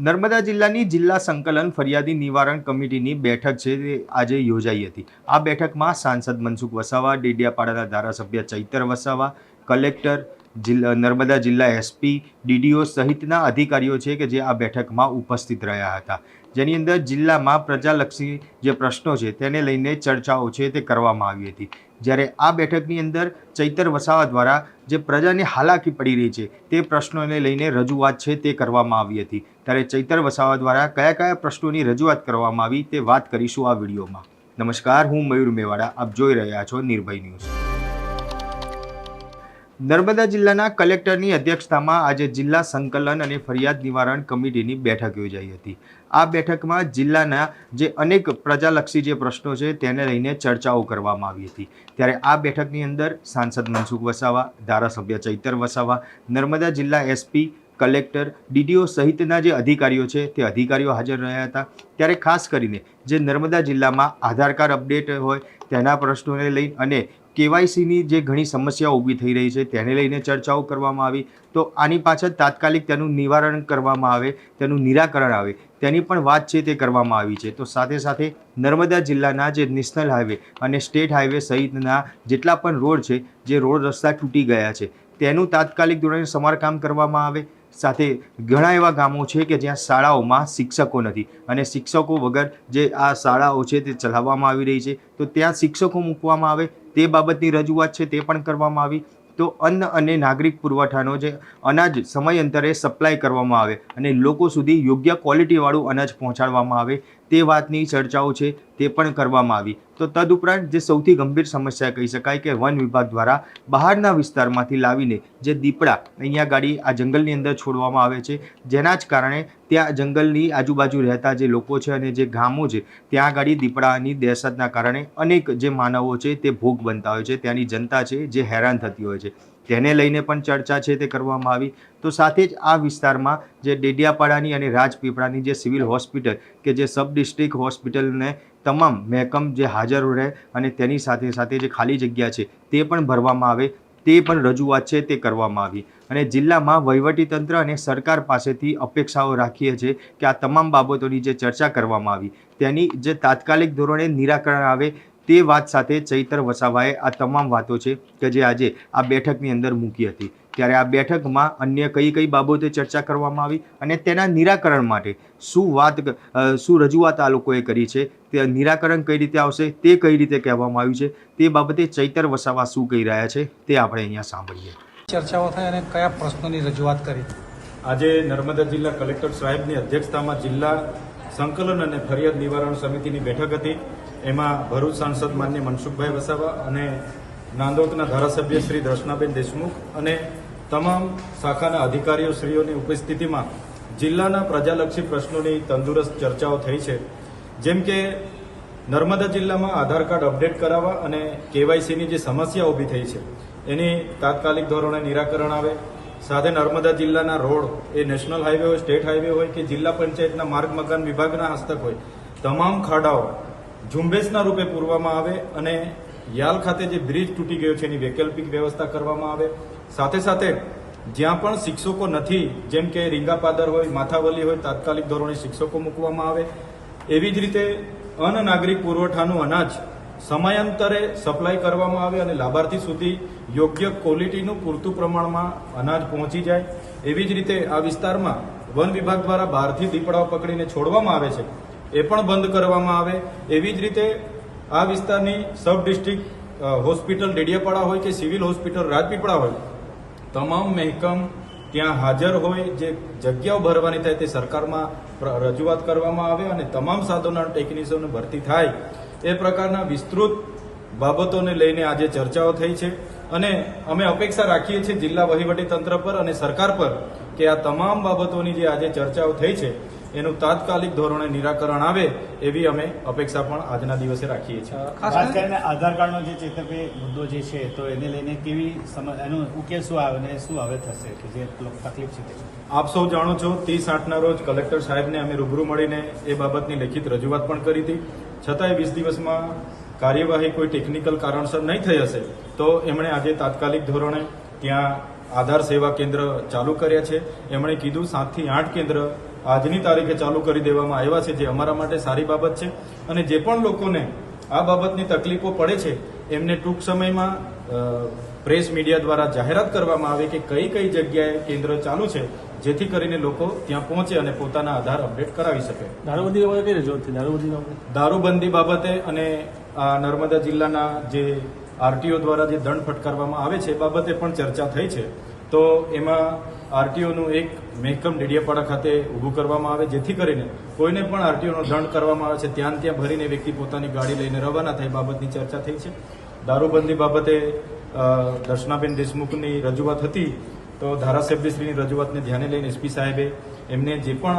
નર્મદા જિલ્લાની જિલ્લા સંકલન ફરિયાદી નિવારણ કમિટીની બેઠક છે તે આજે યોજાઈ હતી। આ બેઠકમાં સાંસદ મનસુખ વસાવા, ડેડિયાપાડાના ધારાસભ્ય ચૈતર વસાવા, કલેક્ટર, નર્મદા જિલ્લા એસપી, ડીડીઓ સહિતના અધિકારીઓ છે કે જે આ બેઠકમાં ઉપસ્થિત રહ્યા હતા, જેની અંદર જિલ્લામાં પ્રજાલક્ષી જે પ્રશ્નો છે તેને લઈને ચર્ચાઓ છે તે કરવામાં આવી હતી। જ્યારે આ બેઠકની અંદર ચૈતર વસાવા દ્વારા જે પ્રજાને હાલાકી પડી રહી છે તે પ્રશ્નોને લઈને રજૂઆત છે તે કરવામાં આવી હતી। ત્યારે ચૈતર વસાવા દ્વારા કયા કયા પ્રશ્નોની રજૂઆત કરવામાં આવી તે વાત કરીશું આ વિડીયોમાં। નમસ્કાર, હું મયુર મેવાડા, આપ જોઈ રહ્યા છો નિર્ભય ન્યૂઝ। નર્મદા જિલ્લાના કલેક્ટરની અધ્યક્ષતામાં આજે જિલ્લા સંકલન અને ફરિયાદ નિવારણ કમિટીની બેઠક યોજાઈ હતી। આ બેઠકમાં જિલ્લાના જે અનેક પ્રજાલક્ષી જે પ્રશ્નો છે તેને લઈને ચર્ચાઓ કરવામાં આવી હતી। ત્યારે આ બેઠકની અંદર સાંસદ મનસુખ વસાવા, ધારાસભ્ય ચૈતર વસાવા, નર્મદા જિલ્લા એસપી, કલેક્ટર, ડીડીઓ સહિતના જે અધિકારીઓ છે તે અધિકારીઓ હાજર રહ્યા હતા। ત્યારે ખાસ કરીને જે નર્મદા જિલ્લામાં આધાર કાર્ડ અપડેટ હોય તેના પ્રશ્નોને લઈ અને કેવાયસીની જે ઘણી સમસ્યાઓ ઊભી થઈ રહી છે તેને લઈને ચર્ચાઓ કરવામાં આવી। તો આની પાછળ તાત્કાલિક તેનું નિવારણ કરવામાં આવે, તેનું નિરાકરણ આવે તેની પણ વાત છે તે કરવામાં આવી છે। તો સાથે સાથે નર્મદા જિલ્લાના જે નેશનલ હાઈવે અને સ્ટેટ હાઈવે સહિતના જેટલા પણ રોડ છે, જે રોડ રસ્તા તૂટી ગયા છે તેનું તાત્કાલિક ધોરણે સમારકામ કરવામાં આવે। સાથે ઘણા એવા ગામો છે કે જ્યાં શાળાઓમાં શિક્ષકો નથી અને શિક્ષકો વગર જે આ શાળાઓ છે તે ચલાવવામાં આવી રહી છે, તો ત્યાં શિક્ષકો મૂકવામાં આવે તે બાબતની રજૂઆત છે તે પણ કરવામાં આવી। તો અન્ન અને નાગરિક પુરવઠાનો જે અનાજ સમયાંતરે સપ્લાય કરવામાં આવે અને લોકો સુધી યોગ્ય ક્વોલિટીવાળું અનાજ પહોંચાડવામાં આવે તે વાતની ચર્ચાઓ છે તે પણ કરવામાં આવી। તો તદુપરાંત જે સૌથી ગંભીર સમસ્યા કહી શકાય કે વન વિભાગ દ્વારા બહારના વિસ્તારમાંથી લાવીને જે દીપડા અહીંયા ગાડી આ જંગલની અંદર છોડવામાં આવે છે, જેના જ કારણે ત્યાં જંગલની આજુબાજુ રહેતા જે લોકો છે અને જે ગામો છે ત્યાં ગાડી દીપડાની દહેશતના કારણે અનેક જે માનવો છે તે ભોગ બનતા હોય છે, ત્યાંની જનતા છે જે હેરાન થતી હોય છે, તેને લઈને પણ ચર્ચા છે તે કરવામાં આવી। તો સાથે જ આ વિસ્તારમાં જે ડેડિયાપાડાની અને રાજપીપળાની જે સિવિલ હોસ્પિટલ કે જે સબ ડિસ્ટ્રિક્ટ હોસ્પિટલને તમામ મહેકમ જે હાજર રહે અને તેની સાથે સાથે જે ખાલી જગ્યા છે તે પણ ભરવામાં આવે તે પણ રજૂઆત છે તે કરવામાં આવી। અને જિલ્લામાં વહીવટીતંત્ર અને સરકાર પાસેથી અપેક્ષાઓ રાખીએ છીએ કે આ તમામ બાબતોની જે ચર્ચા કરવામાં આવી તેની જે તાત્કાલિક ધોરણે નિરાકરણ આવે તે વાત સાથે ચૈતર વસાવાએ આ તમામ વાતો છે કે જે આજે આ બેઠકની અંદર મૂકી હતી। ત્યારે આ બેઠકમાં અન્ય કઈ કઈ બાબતે ચર્ચા કરવામાં આવી અને તેના નિરાકરણ માટે શું રજૂઆત આ લોકોએ કરી છે, તે નિરાકરણ કઈ રીતે આવશે તે કઈ રીતે કહેવામાં આવ્યું છે તે બાબતે ચૈતર વસાવા શું કહી રહ્યા છે તે આપણે અહીંયા સાંભળીએ। ચર્ચાઓ થઈ અને કયા પ્રશ્નોની રજૂઆત કરી? આજે નર્મદા જિલ્લા કલેક્ટર સાહેબની અધ્યક્ષતામાં જિલ્લા સંકલન અને ફરિયાદ નિવારણ સમિતિની બેઠક હતી। એમાં ભરૂચ સાંસદ માન્ય મનસુખભાઈ વસાવા અને નાંદોદના ધારાસભ્ય શ્રી દર્શનાબેન દેશમુખ અને તમામ શાખાના અધિકારીઓ શ્રીઓની ઉપસ્થિતિમાં જિલ્લાના પ્રજાલક્ષી પ્રશ્નોની તંદુરસ્ત ચર્ચાઓ થઈ છે। જેમ કે નર્મદા જિલ્લામાં આધાર કાર્ડ અપડેટ કરાવવા અને કેવાયસીની જે સમસ્યા ઊભી થઈ છે એની તાત્કાલિક ધોરણે નિરાકરણ આવે। સાથે નર્મદા જિલ્લાના રોડ એ નેશનલ હાઈવે હોય, સ્ટેટ હાઈવે હોય કે જિલ્લા પંચાયતના માર્ગ મકાન વિભાગના હસ્તક હોય, તમામ ખાડાઓ ઝુંબેશના રૂપે પૂરવામાં આવે અને યાલ ખાતે જે બ્રિજ તૂટી ગયો છે એની વૈકલ્પિક વ્યવસ્થા કરવામાં આવે। સાથે સાથે જ્યાં પણ શિક્ષકો નથી, જેમ કે રીંગાપાદર હોય, માથાવલી હોય, તાત્કાલિક ધોરણે શિક્ષકો મૂકવામાં આવે। એવી જ રીતે અન્ન નાગરિક પુરવઠાનું અનાજ સમયાંતરે સપ્લાય કરવામાં આવે અને લાભાર્થી સુધી યોગ્ય ક્વોલિટીનું પૂરતું પ્રમાણમાં અનાજ પહોંચી જાય। એવી જ રીતે આ વિસ્તારમાં વન વિભાગ દ્વારા બહારથી દીપડાઓ પકડીને છોડવામાં આવે છે એ પણ બંધ કરવામાં આવે। એવી જ રીતે આ વિસ્તારની સબ ડિસ્ટ્રિક્ટ હોસ્પિટલ ડેડિયાપાડા હોય કે સિવિલ હોસ્પિટલ રાજપીપળા હોય, તમામ મહેકમ ત્યાં હાજર હોય, જે જગ્યાઓ ભરવાની થાય તે સરકારમાં રજૂઆત કરવામાં આવે અને તમામ સાધનો ટેકનિશિયનોની ભરતી થાય એ પ્રકારના વિસ્તૃત બાબતોને લઈને આજે ચર્ચાઓ થઈ છે। અને અમે અપેક્ષા રાખીએ છીએ જિલ્લા વહીવટીતંત્ર પર અને સરકાર પર કે આ તમામ બાબતોની જે આજે ચર્ચાઓ થઈ છે એનું તાત્કાલિક ધોરણે નિરાકરણ આવે એવી અમે અપેક્ષા પણ આજના દિવસે રાખીએ છીએ। ખાસ કરીને આધાર કાર્ડનો જે ચેતવણી મુદ્દો જે છે તો એને લઈને કેવી એનો ઉકેલ શું આવે અને શું હવે થશે કે જે તકલીફ છે? આપ સૌ જાણો છો 30/8ના રોજ કલેક્ટર સાહેબને અમે રૂબરૂ મળીને એ બાબતની લેખિત રજૂઆત પણ કરી હતી, છતાંય 20 દિવસમાં કાર્યવાહી કોઈ ટેકનિકલ કારણસર નહીં થઈ હશે તો એમણે આજે તાત્કાલિક ધોરણે ત્યાં આધાર સેવા કેન્દ્ર ચાલુ કર્યા છે। એમણે કીધું 7 થી 8 કેન્દ્ર આજની તારીખે ચાલુ કરી દેવામાં આવ્યા છે, જે અમારા માટે સારી બાબત છે. અને જે પણ લોકોને આ બાબતની તકલીફો પડે છે એમને ટૂંક સમયમાં પ્રેસ મીડિયા દ્વારા જાહેરાત કરવામાં આવે કે કઈ કઈ જગ્યાએ કેન્દ્ર ચાલુ છે, જેથી કરીને લોકો ત્યાં પહોંચે અને પોતાના આધાર અપડેટ કરાવી શકે. દારૂબંધી બાબતે કઈ રજૂઆત થઈ? દારૂબંધી બાબતે અને આ નર્મદા જિલ્લાના જે આરટીઓ દ્વારા જે દંડ ફટકારવામાં આવે છે એ બાબતે પણ ચર્ચા થઈ છે. તો એમાં આરટીઓનું એક મહેકમ ડેડિયાપાડા ખાતે ઊભું કરવામાં આવે, જેથી કરીને કોઈને પણ આરટીઓનો દંડ કરવામાં આવે છે ત્યાં ભરીને વ્યક્તિ પોતાની ગાડી લઈને રવાના થાય બાબતની ચર્ચા થઈ છે. દારૂબંધી બાબતે દર્શનાબેન દેશમુખની રજૂઆત હતી, તો ધારાસભ્યશ્રીની રજૂઆતને ધ્યાને લઈને એસપી સાહેબે એમને જે પણ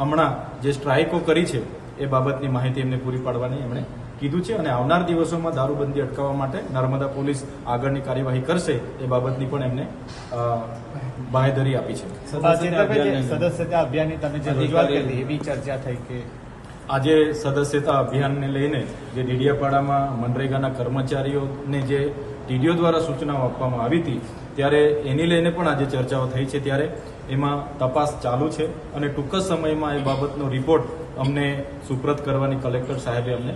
હમણાં જે સ્ટ્રાઇકો કરી છે એ બાબતની માહિતી એમને પૂરી પાડવાની એમણે કીધું છે. અને આવનાર દિવસોમાં દારૂબંધી અટકાવવા માટે નર્મદા પોલીસ આગળની કાર્યવાહી કરશે એ બાબતની પણ એમને બાંહેધરી આપી છે. સદસ્યતા અભિયાનની તમે જે રજૂઆત કરી એવી ચર્ચા થઈ કે આજે સદસ્યતા અભિયાનને લઈને જે ડેડિયાપાડામાં મનરેગાના કર્મચારીઓને જે ટીડીઓ દ્વારા સૂચનાઓ આપવામાં આવી હતી, ત્યારે એની લઈને પણ આજે ચર્ચાઓ થઈ છે. ત્યારે એમાં તપાસ ચાલુ છે અને ટૂંક જ સમયમાં એ બાબતનો રિપોર્ટ અમને સુપ્રત કરવાની કલેક્ટર સાહેબે અમને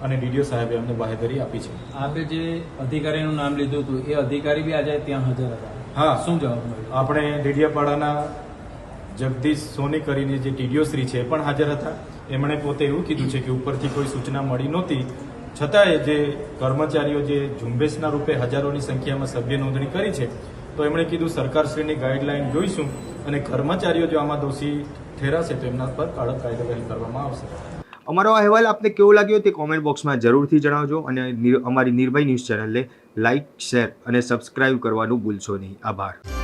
અને ડીડીઓ સાહેબે અમને બાંહેધરી આપી છે. આપે જે અધિકારીનું નામ લીધું હતું એ અધિકારી બી આજે ત્યાં હાજર હતા. હા, શું જવાબ મળ્યો? આપણે ડેડિયાપાડાના જગદીશ સોની કરીને જે ટીડીઓ શ્રી છે એ પણ હાજર હતા. એમણે પોતે એવું કીધું છે કે ઉપરથી કોઈ સૂચના મળી નહોતી, છતાંય જે કર્મચારીઓ જે ઝુંબેશના રૂપે હજારોની સંખ્યામાં સભ્ય નોંધણી કરી છે, તો એમણે કીધું સરકારશ્રીની ગાઈડલાઈન જોઈશું અને કર્મચારીઓ જો આમાં દોષી ઠેરાશે તો એમના પર કડક કાર્યવાહી કરવામાં આવશે. અમારો અહેવાલ આપને કેવો લાગ્યો તે કોમેન્ટ બોક્સમાં જરૂરથી જણાવજો અને અમારી નિર્ભય ન્યૂઝ ચેનલને લાઇક, શેર અને સબસ્ક્રાઇબ કરવાનું ભૂલશો નહીં. આભાર.